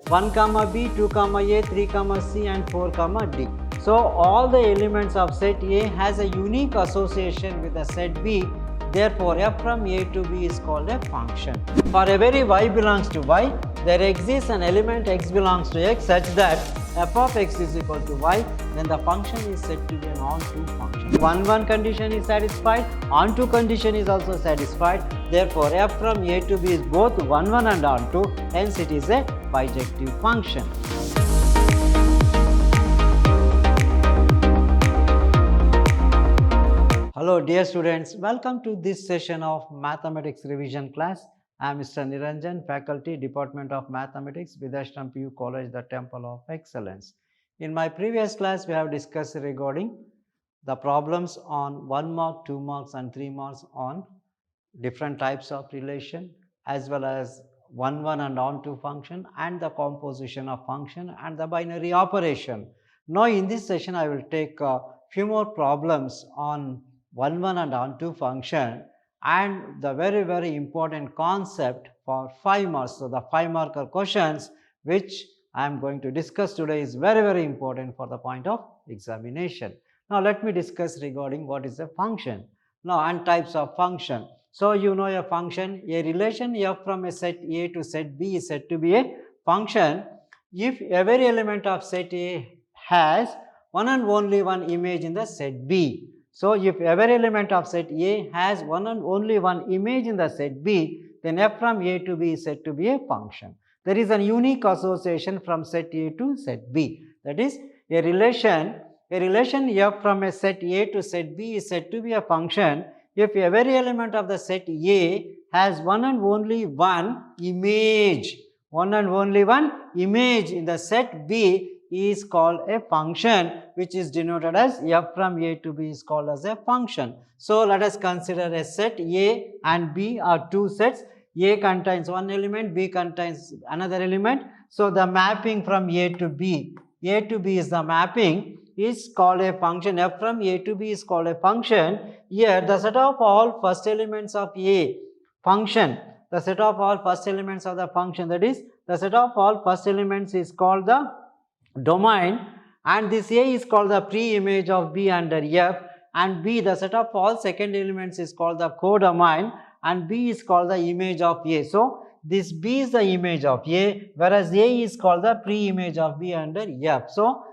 1 comma b, 2 comma a, 3 comma c and 4 comma d. So all the elements of set A has a unique association with the set B. Therefore, f from A to B is called a function. For every y belongs to y, there exists an element x belongs to x such that f of x is equal to y, then the function is said to be an onto function. 1 condition is satisfied, onto condition is also satisfied. Therefore, f from A to B is both 1 and onto, hence it is a bijective function. Hello dear students, welcome to this session of Mathematics Revision class. I am Mr. Niranjan, Faculty, Department of Mathematics, Vidhyaashram PU College, the Temple of Excellence. In my previous class, we have discussed regarding the problems on 1 mark, 2 marks and 3 marks on different types of relation as well as 1 and onto function and the composition of function and the binary operation. Now in this session, I will take a few more problems on 1 and onto function and the very important concept for 5 marks. So the 5 marker questions which I am going to discuss today is very important for the point of examination. Now let me discuss regarding what is a function now and types of function. So you know a function, a relation f from a set A to set B is said to be a function if every element of set A has one and only one image in the set B. So if every element of set A has one and only one image in the set B, then f from A to B is said to be a function. There is a unique association from set A to set B. That is a relation f from a set A to set B is said to be a function if every element of the set A has one and only one image. One and only one image in the set B is called a function which is denoted as f from A to B is called as a function. So let us consider a set A and B are two sets. A contains one element, B contains another element. So the mapping from A to B is the mapping is called a function. F from A to B is called a function. Here the set of all first elements of A function, the set of all first elements of the function, that is the set of all first elements is called the domain, and this A is called the pre-image of B under F, and B, the set of all second elements, is called the codomain, and B is called the image of A. So this B is the image of A, whereas A is called the pre-image of B under F. So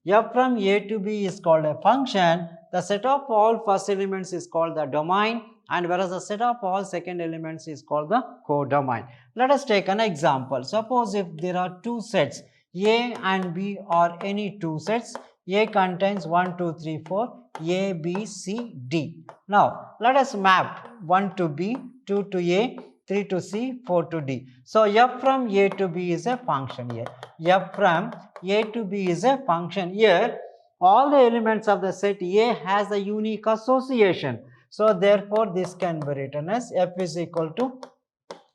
f from A to B is called a function. The set of all first elements is called the domain, and whereas the set of all second elements is called the codomain. Let us take an example. Suppose if there are two sets, A and B are any two sets. A contains 1, 2, 3, 4, A, B, C, D. Now let us map 1 to B, 2 to A, 3 to C, 4 to D. So f from A to B is a function here. F from A to B is a function here. All the elements of the set A has a unique association. So therefore this can be written as f is equal to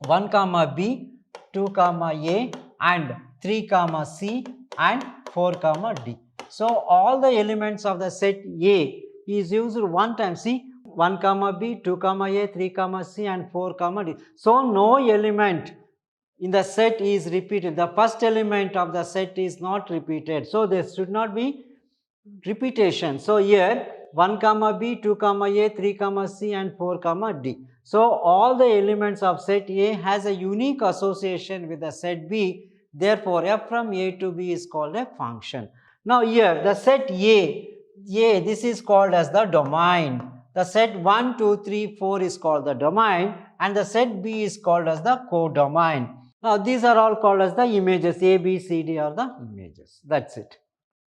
1 comma B, 2 comma A and 3 comma C and 4 comma D. So all the elements of the set A is used one time. See, 1 comma B, 2 comma A, 3 comma C and 4 comma D. So no element in the set is repeated. The first element of the set is not repeated. So there should not be repetition. So here 1 comma B, 2 comma A, 3 comma C and 4 comma D. So all the elements of set A has a unique association with the set B. Therefore f from A to B is called a function. Now here the set A, this is called as the domain. The set 1, 2, 3, 4 is called the domain, and the set B is called as the codomain. Now these are all called as the images. A, B, C, D are the images. That's it.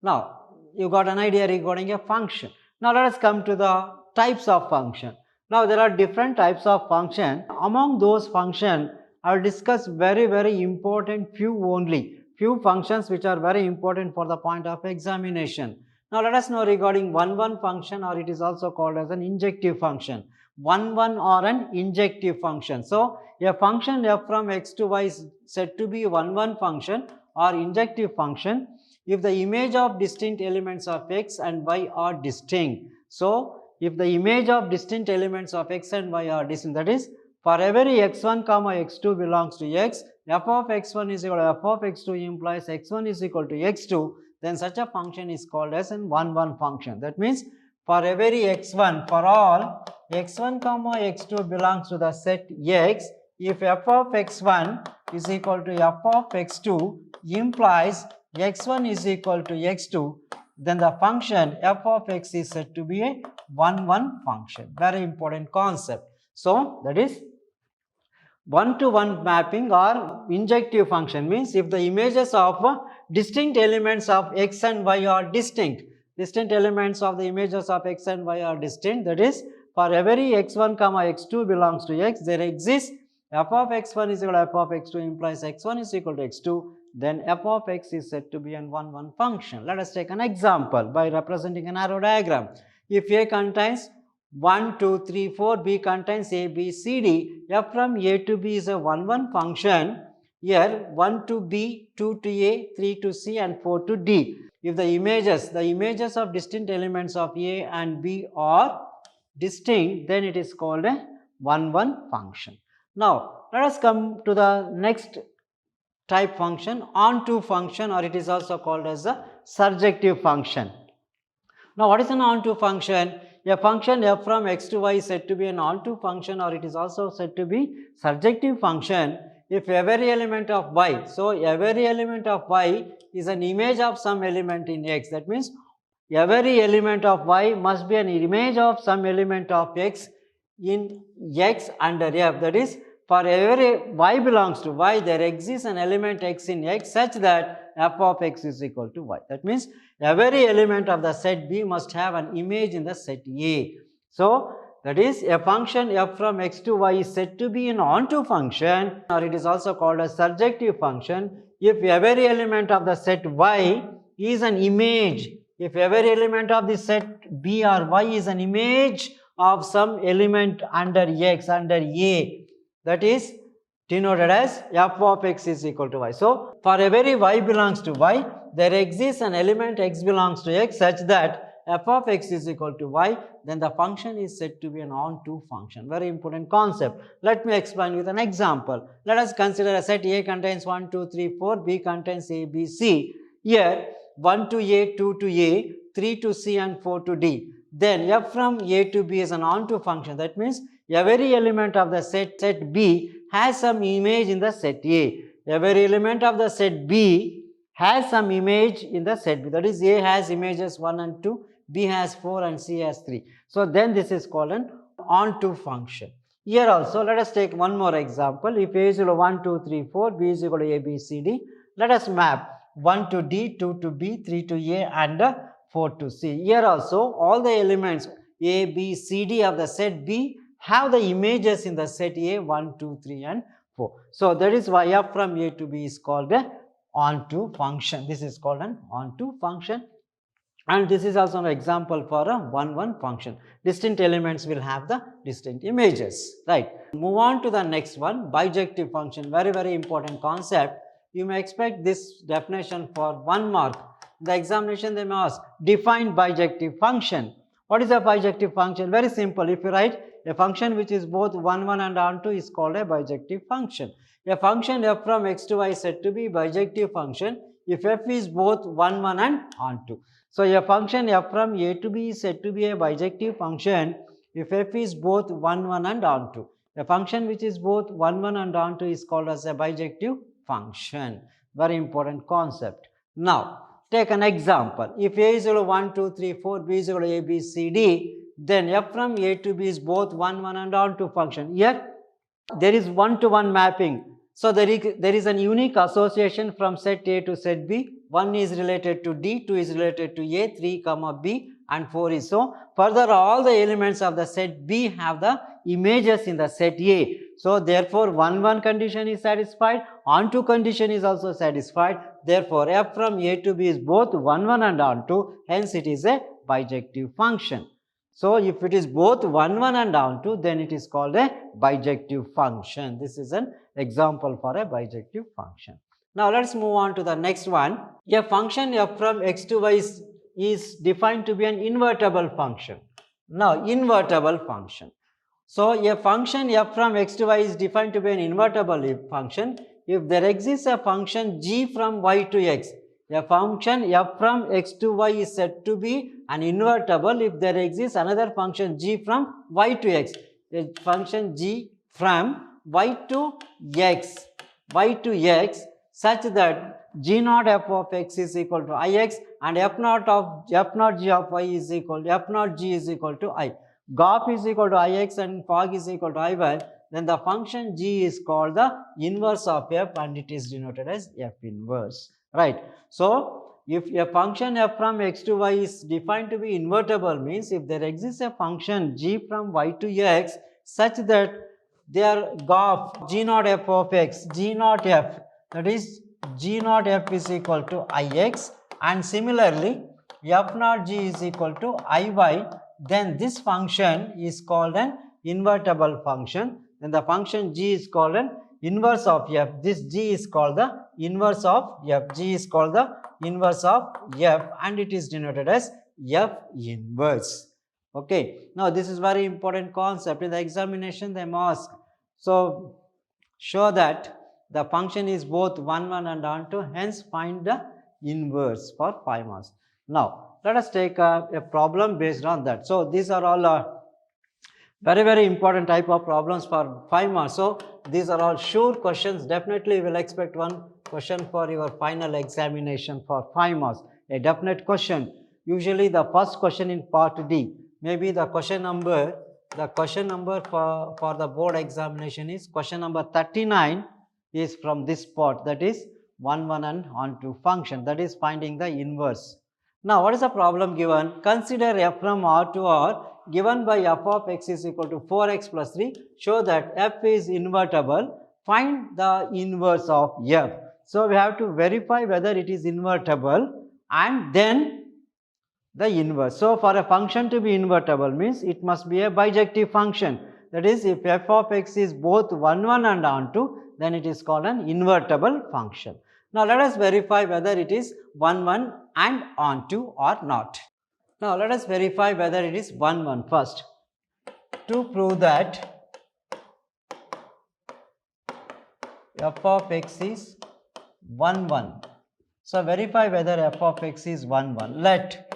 Now you got an idea regarding a function. Now let us come to the types of function. Now there are different types of function. Among those functions, I will discuss very important few functions which are very important for the point of examination. Now let us know regarding 1 function, or it is also called as an injective function. 1 or an injective function. So a function f from x to y is said to be 1 function or injective function if the image of distinct elements of x and y are distinct. So if the image of distinct elements of x and y are distinct, that is for every x1 comma x2 belongs to x, f of x1 is equal to f of x2 implies x1 is equal to x2, then such a function is called as an 1-1 function. That means for every x1, for all x1 comma x2 belongs to the set x, if f of x1 is equal to f of x2 implies x1 is equal to x2, then the function f of x is said to be a 1-1 function. Very important concept. So that is one-to-one mapping or injective function means if the images of distinct elements of x and y are distinct elements of the images of x and y are distinct, that is for every x1 comma x2 belongs to x, there exists f of x1 is equal to f of x2 implies x1 is equal to x2, then f of x is said to be an 1-1 function. Let us take an example by representing an arrow diagram. If A contains 1, 2, 3, 4, B contains A, B, C, D, f from A to B is a 1-1 function. Here 1 to B, 2 to A, 3 to C and 4 to D. If the images of distinct elements of A and B are distinct, then it is called a 1-1 function. Now let us come to the next type function, onto function, or it is also called as a surjective function. Now what is an onto function? A function f from x to y is said to be an onto function, or it is also said to be surjective function if every element of y, so every element of y is an image of some element in x. That means every element of y must be an image of some element of x in x under f. That is, for every y belongs to y, there exists an element x in x such that f of x is equal to y. That means every element of the set B must have an image in the set A. So that is, a function f from x to y is said to be an onto function, or it is also called a surjective function if every element of the set y is an image, if every element of the set B or y is an image of some element under x, under A, that is denoted as f of x is equal to y. So for every y belongs to y, there exists an element x belongs to x such that f of x is equal to y, then the function is said to be an onto function. Very important concept. Let me explain with an example. Let us consider a set A contains 1, 2, 3, 4, B contains A, B, C. Here 1 to A, 2 to A, 3 to C and 4 to D. Then f from A to B is an onto function. That means every element of the set B has some image in the set A. Every element of the set B has some image in the set B. That is, A has images 1 and 2, B has 4 and C has 3. So then this is called an onto function. Here also let us take one more example. If A is equal to 1, 2, 3, 4, B is equal to A, B, C, D, let us map 1 to D, 2 to B, 3 to A and 4 to C. Here also all the elements A, B, C, D of the set B have the images in the set A 1, 2, 3 and 4. So that is why f from A to B is called a onto function. This is called an onto function, and this is also an example for a 1-1 function. Distinct elements will have the distinct images, right? Move on to the next one, bijective function. Very important concept. You may expect this definition for 1 mark. In the examination they may ask, define bijective function. What is a bijective function? Very simple. If you write a function which is both 1-1 and onto is called a bijective function. A function f from x to y is said to be bijective function if f is both 1-1 and onto. So a function f from A to B is said to be a bijective function if f is both 1-1 and onto. A function which is both 1-1 and onto is called as a bijective function. Very important concept. Now take an example. If A is equal to 1, 2, 3, 4, B is equal to A, B, C, D, then f from A to B is both 1-1 and onto function. Here there is one-to-one mapping. So there is an unique association from set A to set B. 1 is related to D, 2 is related to A, 3 comma B and 4 is so. Further, all the elements of the set B have the images in the set A. So therefore 1-1 condition is satisfied, onto condition is also satisfied. Therefore f from A to B is both 1-1 and onto, hence it is a bijective function. So if it is both 1-1 and onto, then it is called a bijective function. This is an example for a bijective function. Now let us move on to the next one. A function f from x to y is defined to be an invertible function. Now invertible function. So a function f from x to y is defined to be an invertible function if there exists a function g from y to x, a function f from x to y is said to be an invertible if there exists another function g from y to x, a function g from y to x, such that g naught f of x is equal to ix and f naught g of y is equal to f naught g is equal to I. Gop is equal to ix and fog is equal to iy, then the function g is called the inverse of f and it is denoted as f inverse, right. So if a function f from x to y is defined to be invertible, means if there exists a function g from y to x such that their gop g naught f of x, g naught f, that is g naught f is equal to ix and similarly f naught g is equal to iy, then this function is called an invertible function. Then the function g is called an inverse of f. This g is called the inverse of f. G is called the inverse of f and it is denoted as f inverse. Okay. Now this is very important concept. In the examination they ask, so show that the function is both 1, 1 and onto, hence find the inverse for 5 marks. Now let us take a problem based on that. So these are all very important type of problems for 5 marks. So these are all sure questions. Definitely you will expect one question for your final examination for 5 marks. A definite question. Usually the first question in part D, maybe the question number for the board examination is question number 39 is from this part, that is 1, 1 and onto function, that is finding the inverse. Now what is the problem given? Consider f from R to R given by f of x is equal to 4x plus 3. Show that f is invertible. Find the inverse of f. So we have to verify whether it is invertible and then the inverse. So for a function to be invertible means it must be a bijective function. That is, if f of x is both 1, 1 and onto, then it is called an invertible function. Now let us verify whether it is 1, 1 and onto or not. Now let us verify whether it is 1, 1 first. To prove that f of x is 1, 1. So verify whether f of x is 1, 1. Let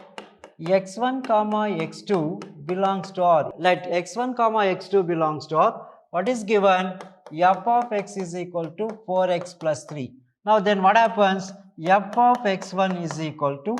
x1 comma x2 belongs to R. Let x1 comma x2 belongs to R. What is given? F of x is equal to 4x plus 3. Now then what happens? F of x1 is equal to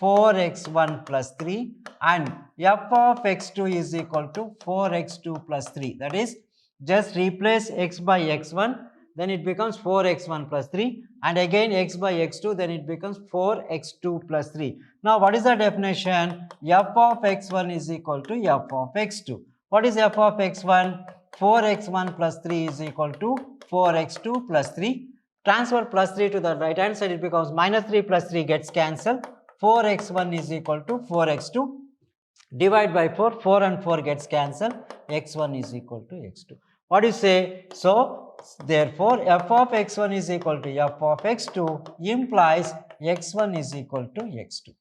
4x1 plus 3 and f of x2 is equal to 4x2 plus 3. That is, just replace x by x1, then it becomes 4x1 plus 3 and again x by x2, then it becomes 4x2 plus 3. Now what is the definition? F of x1 is equal to f of x2. What is f of x1? 4x1 plus 3 is equal to 4x2 plus 3. Transfer plus 3 to the right hand side, it becomes minus 3 plus 3 gets cancelled. 4x1 is equal to 4x2. Divide by 4, 4 and 4 gets cancelled. x1 is equal to x2. What do you say? So therefore f of x1 is equal to f of x2 implies x1 is equal to x2.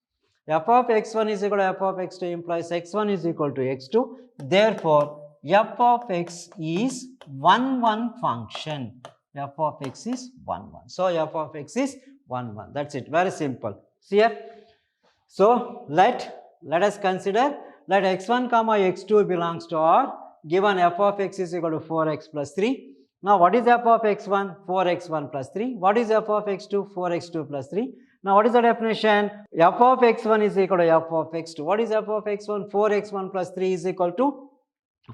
F of x1 is equal to f of x2 implies x1 is equal to x2. Therefore f of x is 1, 1 function. F of x is 1, 1. So f of x is 1, 1. That's it. Very simple. See here. So let us consider, let x1 comma x2 belongs to R. Given f of x is equal to 4x plus 3. Now what is f of x1? 4x1 plus 3. What is f of x2? 4x2 plus 3. Now what is the definition? F of x1 is equal to f of x2. What is f of x1? 4x1 plus 3 is equal to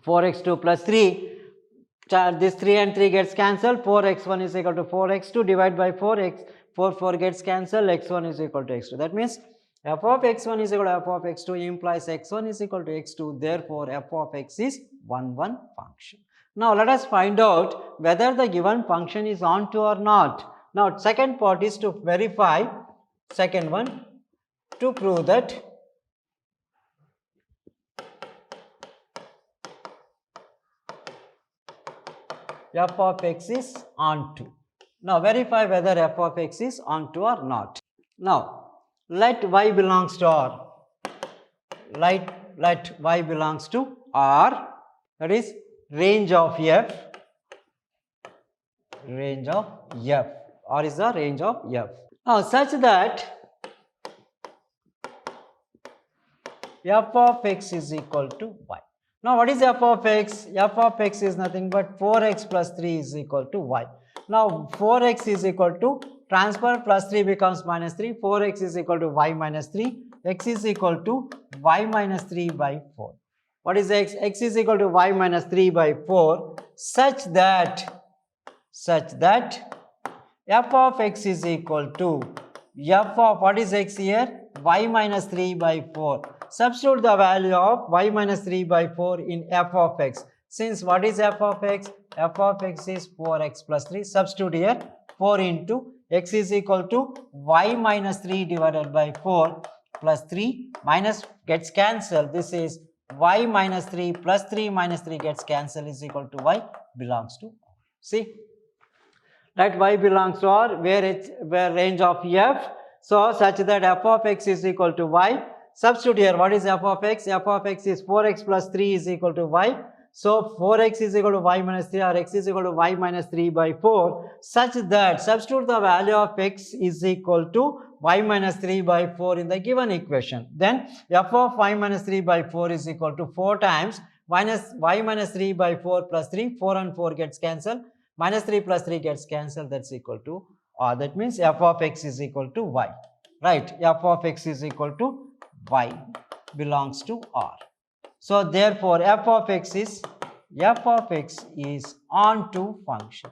4x2 plus 3. This 3 and 3 gets cancelled. 4x1 is equal to 4x2 divided by 4 gets cancelled. x1 is equal to x2. That means f of x1 is equal to f of x2 implies x1 is equal to x2. Therefore f of x is 1, 1 function. Now let us find out whether the given function is onto or not. Now second part is to verify, second one, to prove that f of x is onto. Now verify whether f of x is onto or not. Now let y belongs to R. Let y belongs to R. That is range of f range of f. R is the range of f. Now such that f of x is equal to y. Now what is f of x? F of x is nothing but 4x plus 3 is equal to y. Now 4x is equal to transfer plus 3 becomes minus 3. 4x is equal to y minus 3. X is equal to y minus 3 by 4. What is x? X is equal to y minus 3 by 4 such that f of x is equal to f of what is x here? Y minus 3 by 4. Substitute the value of y minus 3 by 4 in f of x. Since what is f of x? F of x is 4x plus 3. Substitute here 4 into x is equal to y minus 3 divided by 4 plus 3 minus gets cancelled. This is y minus 3 plus 3 minus 3 gets cancelled is equal to y belongs to R. See? That y belongs to R where range of f. So such that f of x is equal to y. Substitute here what is f of x? F of x is 4x plus 3 is equal to y. So 4x is equal to y minus 3 or x is equal to y minus 3 by 4 such that substitute the value of x is equal to y minus 3 by 4 in the given equation. Then f of y minus 3 by 4 is equal to 4 times minus y minus 3 by 4 plus 3. 4 and 4 gets cancelled. Minus 3 plus 3 gets cancelled. That's equal to R. That means f of x is equal to y. Right. F of x is equal to y belongs to R. So therefore f of x is onto function.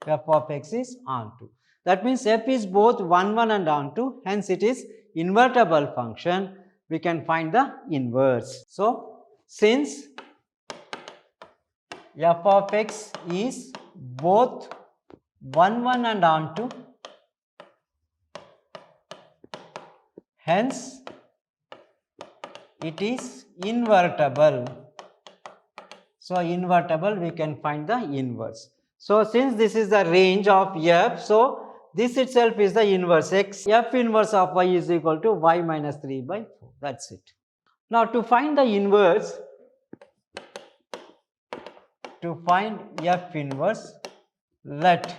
F of x is onto. That means f is both 1 and onto. Hence it is invertible function. We can find the inverse. So since f of x is both 1 and onto, hence it is invertible. So invertible, we can find the inverse. So since this is the range of f, so this itself is the inverse. F inverse of y is equal to y minus 3 by 4. That's it. Now to find the inverse, to find f inverse, let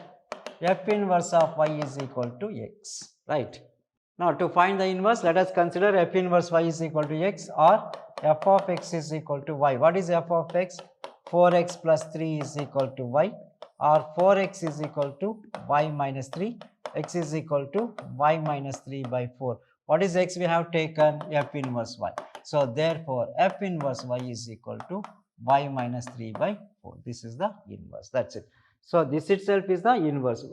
f inverse of y is equal to x. Right. Now to find the inverse, let us consider f inverse y is equal to x or f of x is equal to y. What is f of x? 4x plus 3 is equal to y, or 4x is equal to y minus 3, x is equal to y minus 3 by 4. What is x? We have taken f inverse y. So therefore f inverse y is equal to y minus 3 by 4. This is the inverse. That's it. So this itself is the inverse.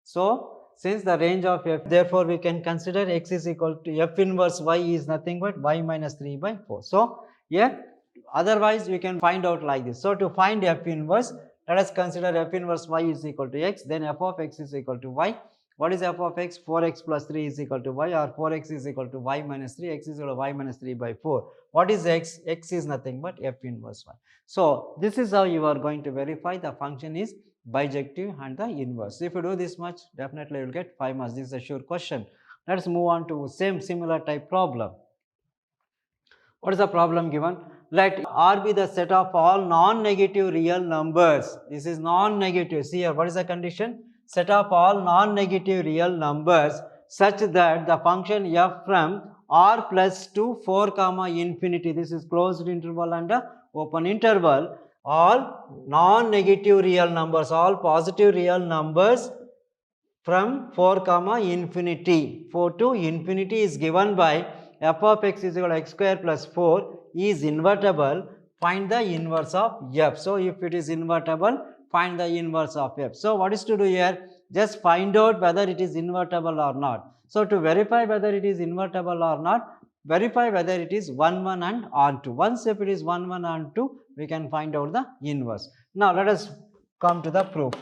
So since the range of f, therefore we can consider x is equal to f inverse y is nothing but y minus 3 by 4. So here otherwise we can find out like this. So to find f inverse, let us consider f inverse y is equal to x, then f of x is equal to y. What is f of x? 4x plus 3 is equal to y, or 4x is equal to y minus 3, x is equal to y minus 3 by 4. What is x? X is nothing but f inverse y. So this is how you are going to verify the function is bijective and the inverse. If you do this much, definitely you will get 5 marks. This is a sure question. Let us move on to similar type problem. What is the problem given? Let R be the set of all non-negative real numbers. This is non-negative. See here, what is the condition? Set of all non-negative real numbers such that the function f from R plus to 4 comma infinity. This is closed interval and open interval. All non-negative real numbers, all positive real numbers from 4 comma infinity. 4 to infinity is given by f of x is equal to x square plus 4 is invertible. Find the inverse of f. So if it is invertible, find the inverse of f. So what is to do here? Just find out whether it is invertible or not. So to verify whether it is invertible or not, verify whether it is 1 and onto. Once if it is 1 onto, we can find out the inverse. Now let us come to the proof.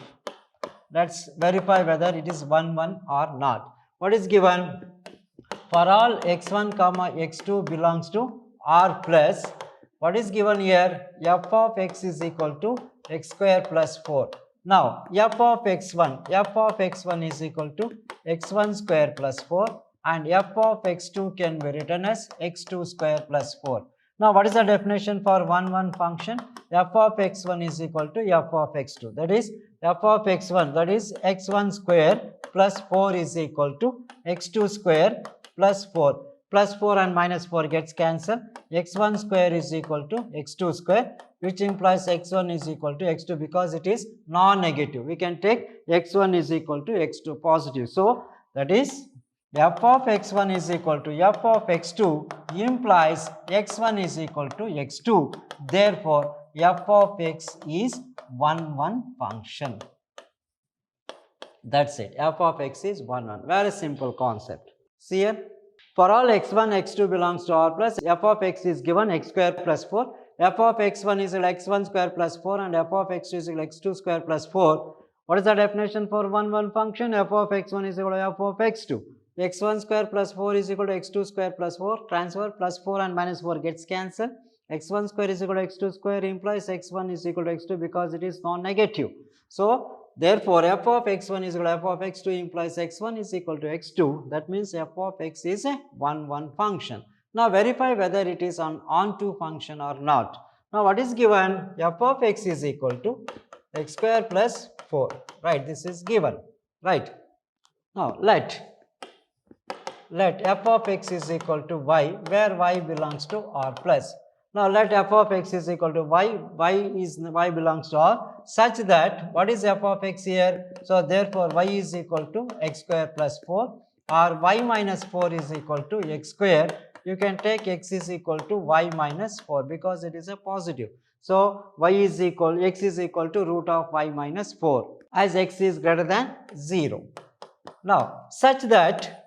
Let's verify whether it is 1 or not. What is given? For all x1 comma x2 belongs to R plus, what is given here? F of x is equal to x square plus 4. Now f of x1 is equal to x1 square plus 4, and f of x2 can be written as x2 square plus 4. Now, what is the definition for 1 function? F of x1 is equal to f of x2. That is f of x1, that is x1 square plus 4 is equal to x2 square plus 4. Plus 4 and minus 4 gets cancelled. X1 square is equal to x2 square, which implies x1 is equal to x2 because it is non-negative. We can take x1 is equal to x2 positive. So, that is f of x1 is equal to f of x2 implies x1 is equal to x2. Therefore, f of x is 1 function. That's it. F of x is 1. Very simple concept. See here. For all x1, x2 belongs to R plus, f of x is given x square plus 4. F of x1 is equal to x1 square plus 4 and f of x2 is equal to x2 square plus 4. What is the definition for 1 function? F of x1 is equal to f of x2. x1 square plus 4 is equal to x2 square plus 4. Transfer plus 4 and minus 4 gets cancelled. x1 square is equal to x2 square implies x1 is equal to x2 because it is non-negative. So, therefore, f of x1 is equal to f of x2 implies x1 is equal to x2. That means f of x is a 1 function. Now, verify whether it is an onto function or not. Now, what is given? F of x is equal to x square plus 4. Right, this is given. Right. Now, let f of x is equal to y, where y belongs to R plus. Now, let f of x is equal to y belongs to R, such that what is f of x here? So, therefore, y is equal to x square plus 4 or y minus 4 is equal to x square. You can take x is equal to y minus 4 because it is a positive. So, x is equal to root of y minus 4 as x is greater than 0. Now, such that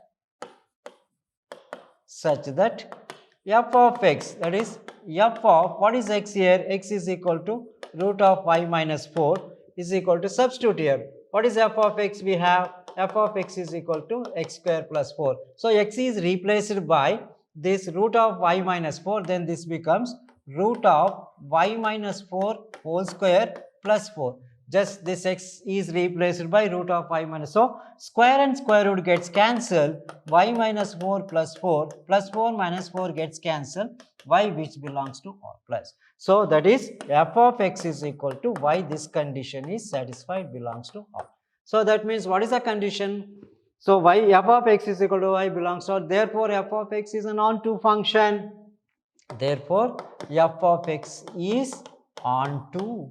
f of x, that is f of, what is x here? X is equal to root of y minus 4 is equal to, substitute here. What is f of x? We have f of x is equal to x square plus 4. So, x is replaced by this root of y minus 4, then this becomes root of y minus 4 whole square plus 4. Just this x is replaced by root of y minus. So, square and square root gets cancelled. Y minus 4 plus 4 plus 4 minus 4 gets cancelled. Y which belongs to R plus. So, that is f of x is equal to y. This condition is satisfied, belongs to R. So, that means what is the condition? So, f of x is equal to y belongs to R. Therefore, f of x is an onto function. Therefore, f of x is onto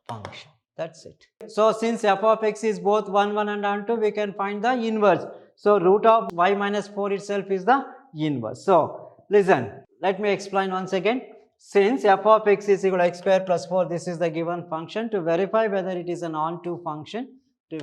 function. That's it. So, since f of x is both 1 and onto, we can find the inverse. So, root of y minus 4 itself is the inverse. So, listen, let me explain once again. Since f of x is equal to x square plus 4, this is the given function. To verify whether it is an onto function, let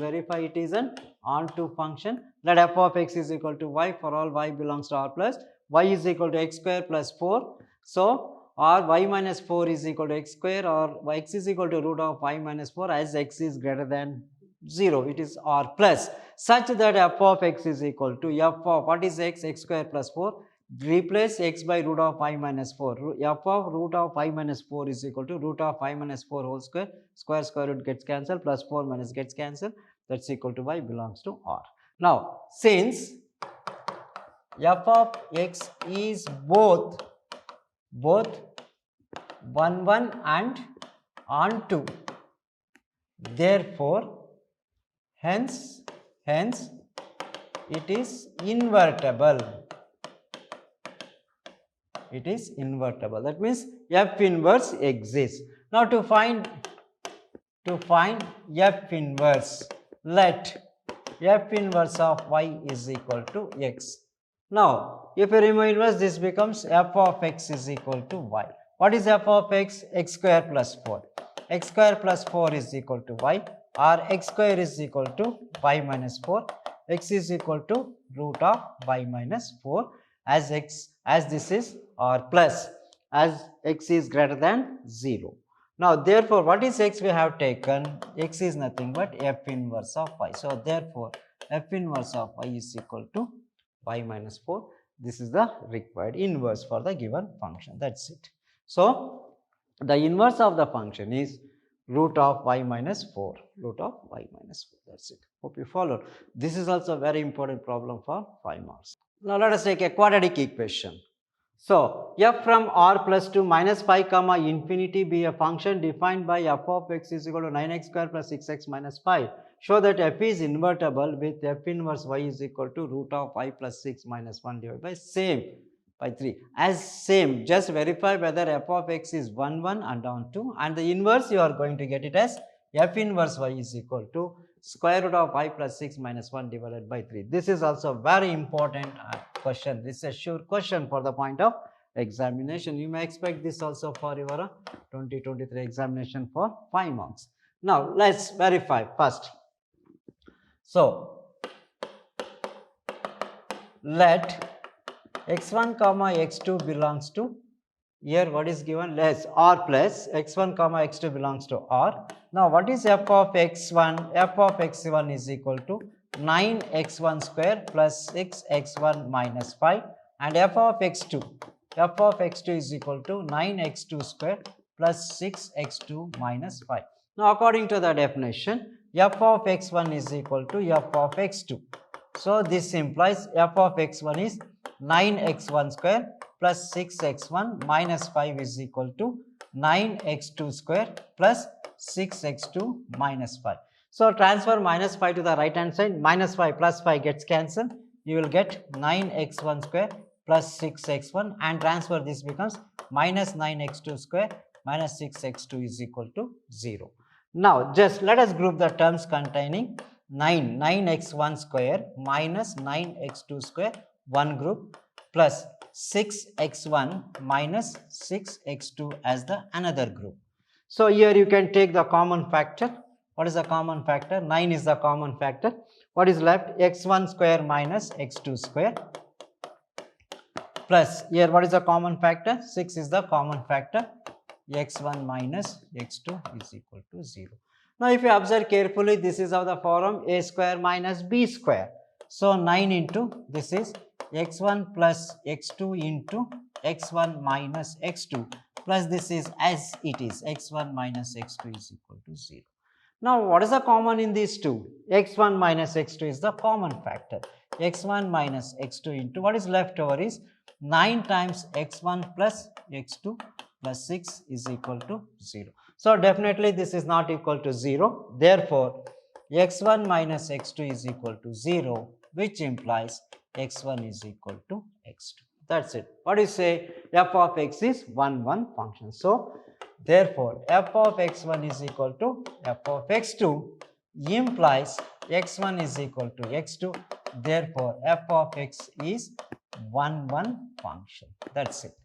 f of x is equal to y for all y belongs to R plus, y is equal to x square plus 4. So, or y minus 4 is equal to x square, or x is equal to root of y minus 4 as x is greater than 0, it is R plus, such that f of x is equal to f of, what is x? X square plus 4. Replace x by root of y minus 4. F of root of y minus 4 is equal to root of y minus 4 whole square. Square root gets cancelled, plus 4 minus gets cancelled. That's equal to y belongs to R. Now, since f of x is both 1 and onto, therefore, hence it is invertible. It is invertible. That means f inverse exists. Now, to find f inverse, let f inverse of y is equal to x. Now, if you remove inverse, this becomes f of x is equal to y. What is f of x? X square plus 4. X square plus 4 is equal to y, or x square is equal to y minus 4. X is equal to root of y minus 4 as this is R plus, as x is greater than 0. Now, therefore, what is x we have taken? X is nothing but f inverse of y. So, therefore, f inverse of y is equal to y minus 4. This is the required inverse for the given function. That's it. So, the inverse of the function is root of y minus 4. Root of y minus 4. That's it. Hope you followed. This is also a very important problem for 5 marks. Now, let us take a quadratic equation. So, f from r plus 2 minus 5 comma infinity be a function defined by f of x is equal to 9x square plus 6x minus 5. Show that f is invertible with f inverse y is equal to root of 5 plus 6 minus 1 divided by same by 3. As same, just verify whether f of x is 1, 1 and down 2, and the inverse you are going to get it as f inverse y is equal to square root of 5 plus 6 minus 1 divided by 3. This is also very important question. This is a sure question for the point of examination. You may expect this also for your 2023 examination for 5 marks. Now, let's verify first. So, let x1 comma x2 belongs to, here what is given, let's r plus x1 comma x2 belongs to r. Now, what is f of x1? F of x1 is equal to 9x1 square plus 6x1 minus 5, and f of x2 is equal to 9x2 square plus 6x2 minus 5. Now, according to the definition, f of x1 is equal to f of x2. So, this implies f of x1 is 9x1 square plus 6x1 minus 5 is equal to 9x2 square plus 6x2 minus 5. So, transfer minus 5 to the right hand side, minus 5 plus 5 gets cancelled, you will get 9x1 square plus 6x1, and transfer this becomes minus 9x2 square minus 6x2 is equal to 0. Now, just let us group the terms containing 9x1 square minus 9x2 square, one group, plus 6x1 minus 6x2 as the another group. So, here you can take the common factor. What is the common factor? 9 is the common factor. What is left? x1 square minus x2 square, plus here what is the common factor? 6 is the common factor. x1 minus x2 is equal to 0. Now, if you observe carefully, this is of the form a square minus b square. So, 9 into this is x1 plus x2 into x1 minus x2, plus this is as it is x1 minus x2 is equal to 0. Now, what is the common in these two? x1 minus x2 is the common factor. x1 minus x2 into what is left over is 9 times x1 plus x2 plus 6 is equal to 0. So, definitely this is not equal to 0. Therefore, x1 minus x2 is equal to 0, which implies x1 is equal to x2. That is it. What do you say? F of x is 1, 1 function. So, therefore, f of x1 is equal to f of x2 implies x1 is equal to x2. Therefore, f of x is 1, 1 function. That is it.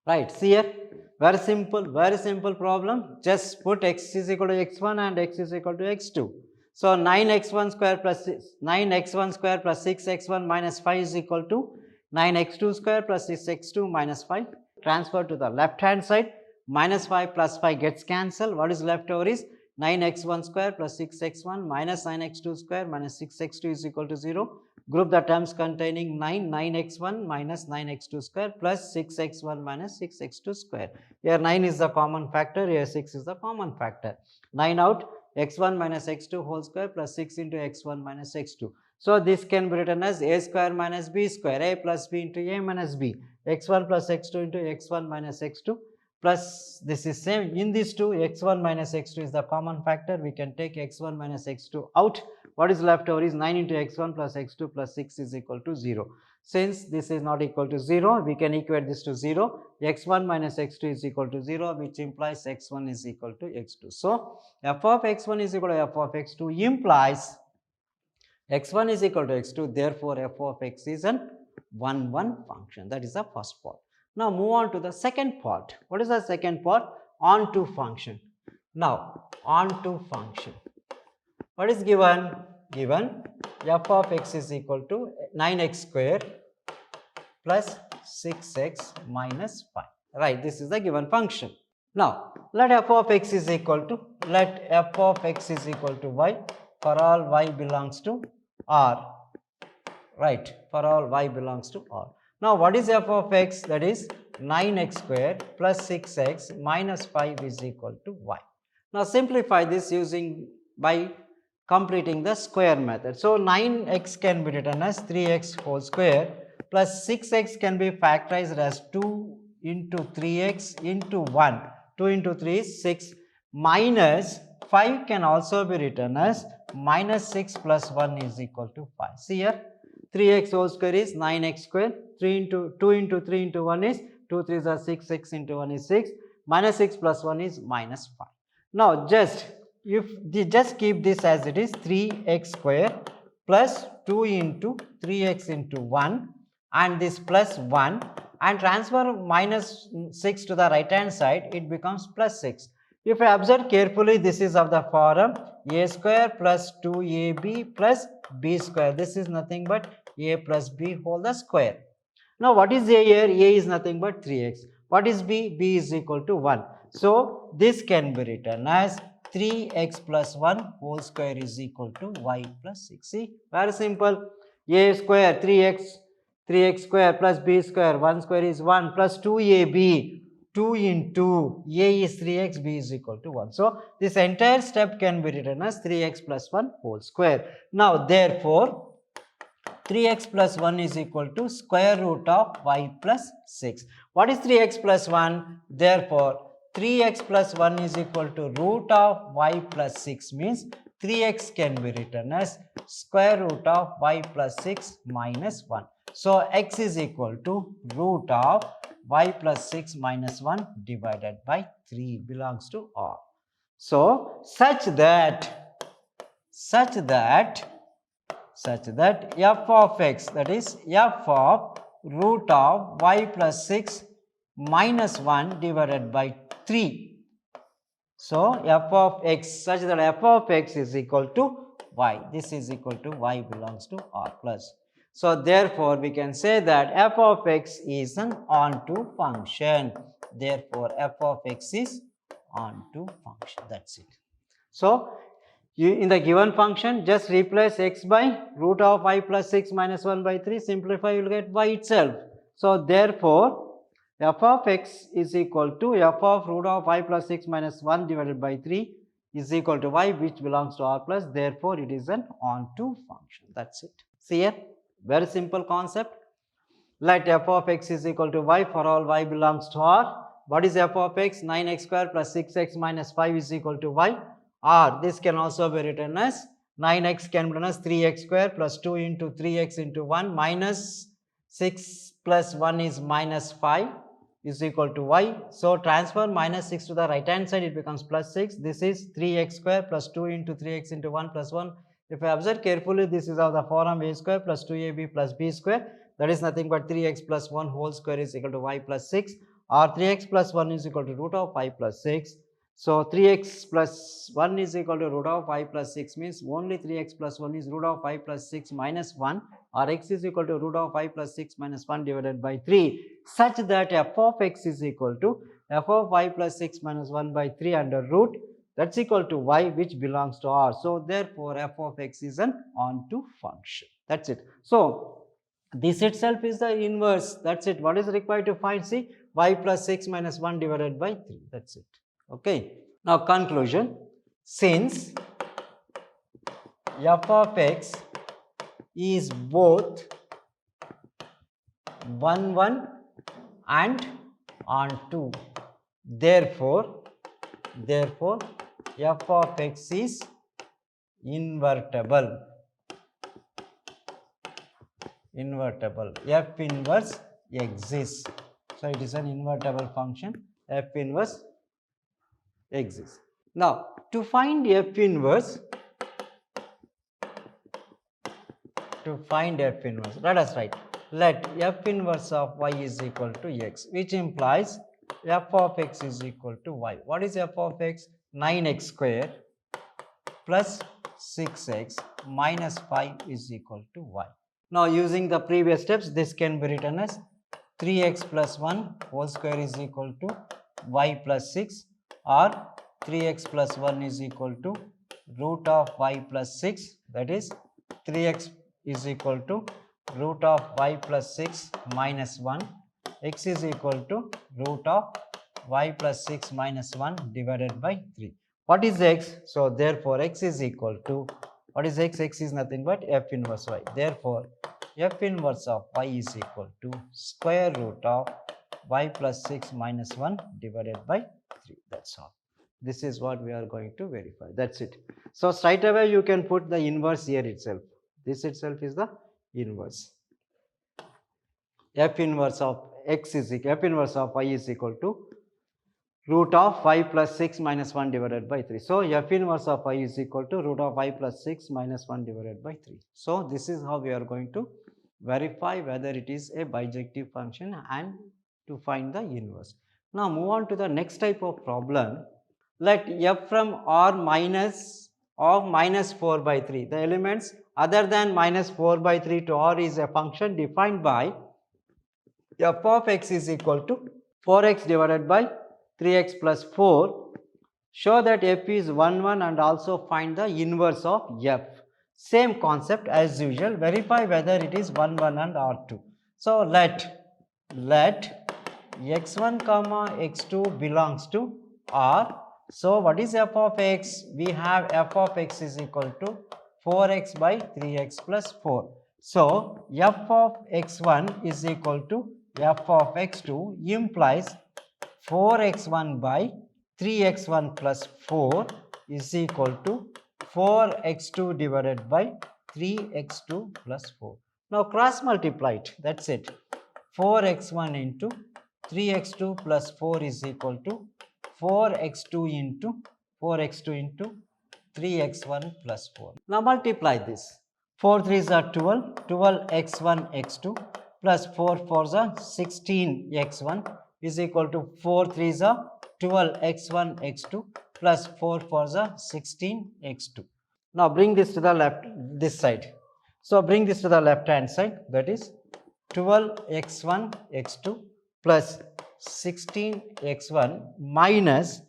Right, see here, very simple problem. Just put x is equal to x1 and x is equal to x2. So, 9x1 square plus 9x1 square plus 6x1 minus 5 is equal to 9x2 square plus 6x2 minus 5. Transfer to the left hand side, minus 5 plus 5 gets cancelled. What is left over is 9x1 square plus 6x1 minus 9x2 square minus 6x2 is equal to 0. Group the terms containing 9x1 minus 9x2 square plus 6x1 minus 6x2 square. Here 9 is the common factor, here 6 is the common factor. 9 out, x1 minus x2 whole square plus 6 into x1 minus x2. So, this can be written as a square minus b square, a plus b into a minus b, x1 plus x2 into x1 minus x2, plus this is same in these two, x1 minus x2 is the common factor. We can take x1 minus x2 out. What is left over is 9 into x1 plus x2 plus 6 is equal to 0. Since this is not equal to 0, we can equate this to 0. x1 minus x2 is equal to 0, which implies x1 is equal to x2. So, f of x1 is equal to f of x2 implies x1 is equal to x2. Therefore, f of x is an 1, 1 function. That is the first part. Now, move on to the second part. What is the second part? Onto function. Now, onto function. What is given? Given f of x is equal to 9x square plus 6x minus 5. Right, this is the given function. Now, let f of x is equal to, let f of x is equal to y for all y belongs to R. Right, for all y belongs to R. Now, what is f of x? That is 9x square plus 6x minus 5 is equal to y. Now, simplify this using by completing the square method. So, 9x can be written as 3x whole square plus 6x can be factorized as 2 into 3x into 1. 2 into 3 is 6 minus 5 can also be written as minus 6 plus 1 is equal to 5. See here, 3x whole square is 9x square, 3 into 2 into 3 into 1 is 2 3s are 6, 6 into 1 is 6, minus 6 plus 1 is minus 5. Now just keep this as it is, 3x square plus 2 into 3x into 1 and this plus 1, and transfer minus 6 to the right hand side, it becomes plus 6. If I observe carefully, this is of the form a square plus 2ab plus b square. This is nothing but a plus b whole the square. Now what is a here? A is nothing but 3x. What is b? B is equal to 1. So this can be written as 3x plus 1 whole square is equal to y plus 6. See, very simple. A square 3x square plus b square, 1 square is 1 plus 2ab, 2 into a is 3x, b is equal to 1. So this entire step can be written as 3x plus 1 whole square. Now therefore 3x plus 1 is equal to square root of y plus 6. What is 3x plus 1? Therefore 3x plus 1 is equal to root of y plus 6 means 3x can be written as square root of y plus 6 minus 1. So x is equal to root of y plus 6 minus 1 divided by 3 belongs to R. So such that f of x, that is f of root of y plus 6 minus 1 divided by 3. So f of x, such that f of x is equal to y. This is equal to y belongs to R plus. So therefore we can say that f of x is an onto function. Therefore f of x is onto function. That's it. So in the given function, just replace x by root of y plus 6 minus 1 by 3. Simplify, you will get y itself. So therefore f of x is equal to f of root of y plus 6 minus 1 divided by 3 is equal to y, which belongs to R plus. Therefore it is an onto function. That's it. See here, very simple concept. Let f of x is equal to y for all y belongs to R. What is f of x? 9x square plus 6x minus 5 is equal to y. Or this can also be written as 9x can be written as 3x square plus 2 into 3x into 1 minus 6 plus 1 is minus 5 is equal to y. So transfer minus 6 to the right hand side, it becomes plus 6. This is 3x square plus 2 into 3x into 1 plus 1. If I observe carefully, this is of the form a square plus 2ab plus b square. That is nothing but 3x plus 1 whole square is equal to y plus 6, or 3x plus 1 is equal to root of y plus 6. So 3x plus 1 is equal to root of y plus 6 means only 3x plus 1 is root of y plus 6 minus 1, or x is equal to root of y plus 6 minus 1 divided by 3, such that f of x is equal to f of y plus 6 minus 1 by 3 under root, that's equal to y, which belongs to R. So therefore f of x is an onto function. That's it. So this itself is the inverse. That's it. What is required to find? See, y plus 6 minus 1 divided by 3. That's it. Okay. Now conclusion. Since f of x is both 1 and onto, therefore f of x is invertible. F inverse exists. So it is an invertible function. F inverse exists. Now to find F inverse, let us write, let F inverse of y is equal to x, which implies f of x is equal to y. What is f of x? 9x square plus 6x minus 5 is equal to y. Now using the previous steps, this can be written as 3x plus 1 whole square is equal to y plus 6, or 3x plus 1 is equal to root of y plus 6, that is 3x is equal to root of y plus 6 minus 1, x is equal to root of y plus 6 minus 1 divided by 3. What is x? So therefore x is equal to, what is x? X is nothing but f inverse y. Therefore f inverse of y is equal to square root of y plus 6 minus 1 divided by 3. That's all. This is what we are going to verify. That's it. So straight away you can put the inverse here itself. This itself is the inverse. F inverse of f inverse of y is equal to root of y plus 6 minus 1 divided by 3. So f inverse of y is equal to root of y plus 6 minus 1 divided by 3. So this is how we are going to verify whether it is a bijective function and to find the inverse. Now move on to the next type of problem. Let f from R minus of minus 4 by 3. The elements other than minus 4 by 3 to R is a function defined by f of x is equal to 4x divided by 3x plus 4. Show that f is 1, 1 and also find the inverse of f. Same concept as usual. Verify whether it is 1, 1 and R2. So let x1 comma x2 belongs to R. So what is f of x? We have f of x is equal to 4x by 3x plus 4. So f of x1 is equal to f of x2 implies 4x1 by 3x1 plus 4 is equal to 4x2 divided by 3x2 plus 4. Now cross multiply it. That's it. 4x1 into 3x2 plus 4 is equal to 4x2 into 3x1 plus 4. Now multiply this. 4 3s are 12, 12x1 x2 plus 4 4s are 16x1 is equal to 4 3s are 12x1 x2 plus 4 4s are 16x2. Now bring this to the left, this side. So bring this to the left hand side, that is 12x1 x2 plus 16x1 minus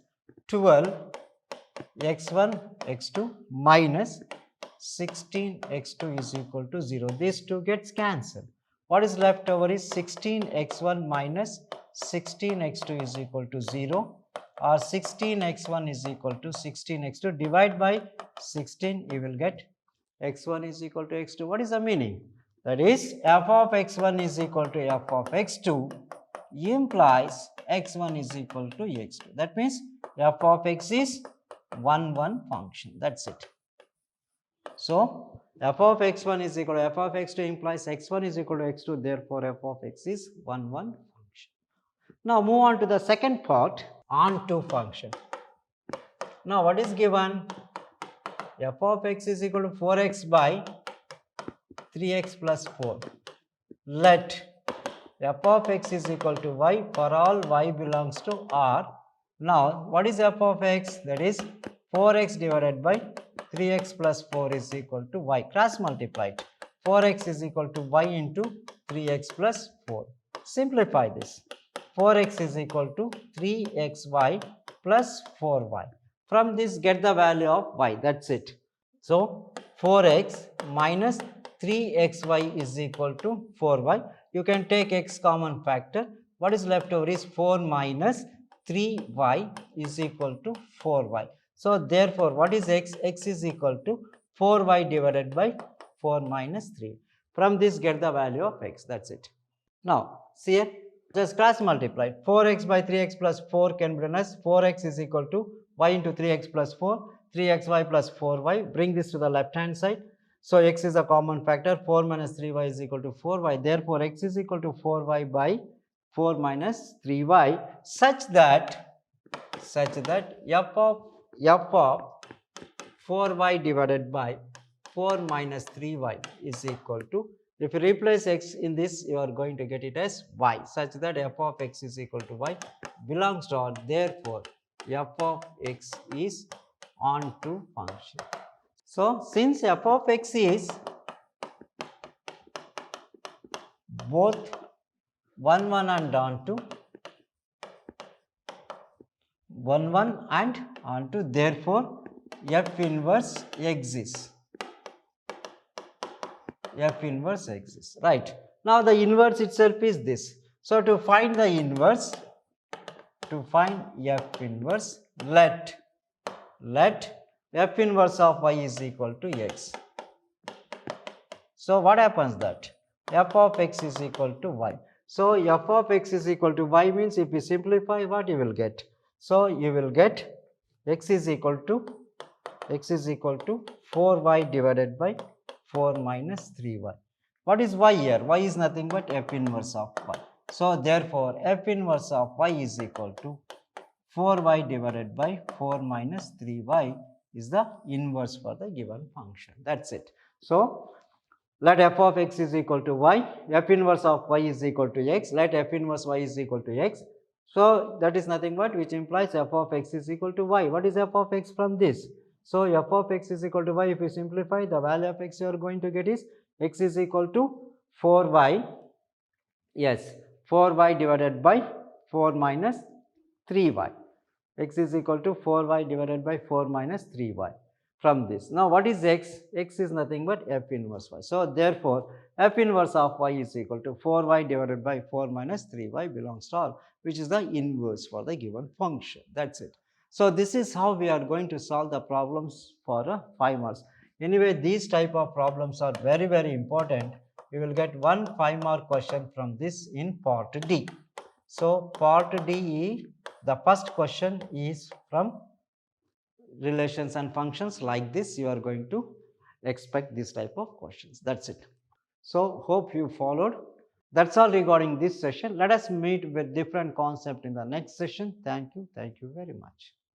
12x1 x2 minus 16x2 is equal to 0. These two gets cancelled. What is left over is 16x1 minus 16x2 is equal to 0, or 16x1 is equal to 16x2. Divide by 16, you will get x1 is equal to x2. What is the meaning? That is f of x1 is equal to f of x2 implies x1 is equal to x2. That means f of x is 1, 1 function. That's it. So f of x1 is equal to f of x2 implies x1 is equal to x2. Therefore f of x is 1, 1 function. Now move on to the second part, on to function. Now what is given? F of x is equal to 4x by 3x plus 4. Let f of x is equal to y for all y belongs to R. Now what is f of x? That is 4x divided by 3x plus 4 is equal to y. Cross multiply it. 4x is equal to y into 3x plus 4. Simplify this. 4x is equal to 3xy plus 4y. From this get the value of y. That's it. So 4x minus 3xy is equal to 4y. You can take x common factor. What is left over is 4 minus 3y is equal to 4y. So therefore what is x? X is equal to 4y divided by 4 minus 3. From this get the value of x. That's it. Now see here, just cross multiply. 4x by 3x plus 4 can bring us 4x is equal to y into 3x plus 4, 3xy plus 4y. Bring this to the left hand side. So x is a common factor. 4 minus 3y is equal to 4y. Therefore x is equal to 4y by 4 minus 3y, such that f of 4y divided by 4 minus 3y is equal to, if you replace x in this, you are going to get it as y, such that f of x is equal to y belongs to R. Therefore f of x is onto function. So since f of x is both 1, 1 and onto, 1, 1 and onto, therefore f inverse exists. F inverse exists. Right. Now the inverse itself is this. So to find the inverse, to find f inverse, let f inverse of y is equal to x. So what happens that f of x is equal to y. So f of x is equal to y means if you simplify, what you will get? So you will get x is equal to 4y divided by 4 minus 3y. What is y here? Y is nothing but f inverse of y. So therefore f inverse of y is equal to 4y divided by 4 minus 3y is the inverse for the given function. That's it. So let f of x is equal to y, f inverse of y is equal to x, let f inverse y is equal to x. So that is nothing but which implies f of x is equal to y. What is f of x from this? So f of x is equal to y. If you simplify, the value of x you are going to get is x is equal to 4y, yes, 4y divided by 4 minus 3y. X is equal to 4y divided by 4 minus 3y from this. Now what is x? X is nothing but f inverse y. So therefore f inverse of y is equal to 4y divided by 4 minus 3y belongs to R, which is the inverse for the given function. That's it. So this is how we are going to solve the problems for 5 marks. Anyway, these type of problems are very, very important. We will get one 5-mark question from this in part D. So part D, the first question is from relations and functions. Like this, you are going to expect this type of questions. That's it. So hope you followed. That's all regarding this session. Let us meet with different concept in the next session. Thank you. Thank you very much.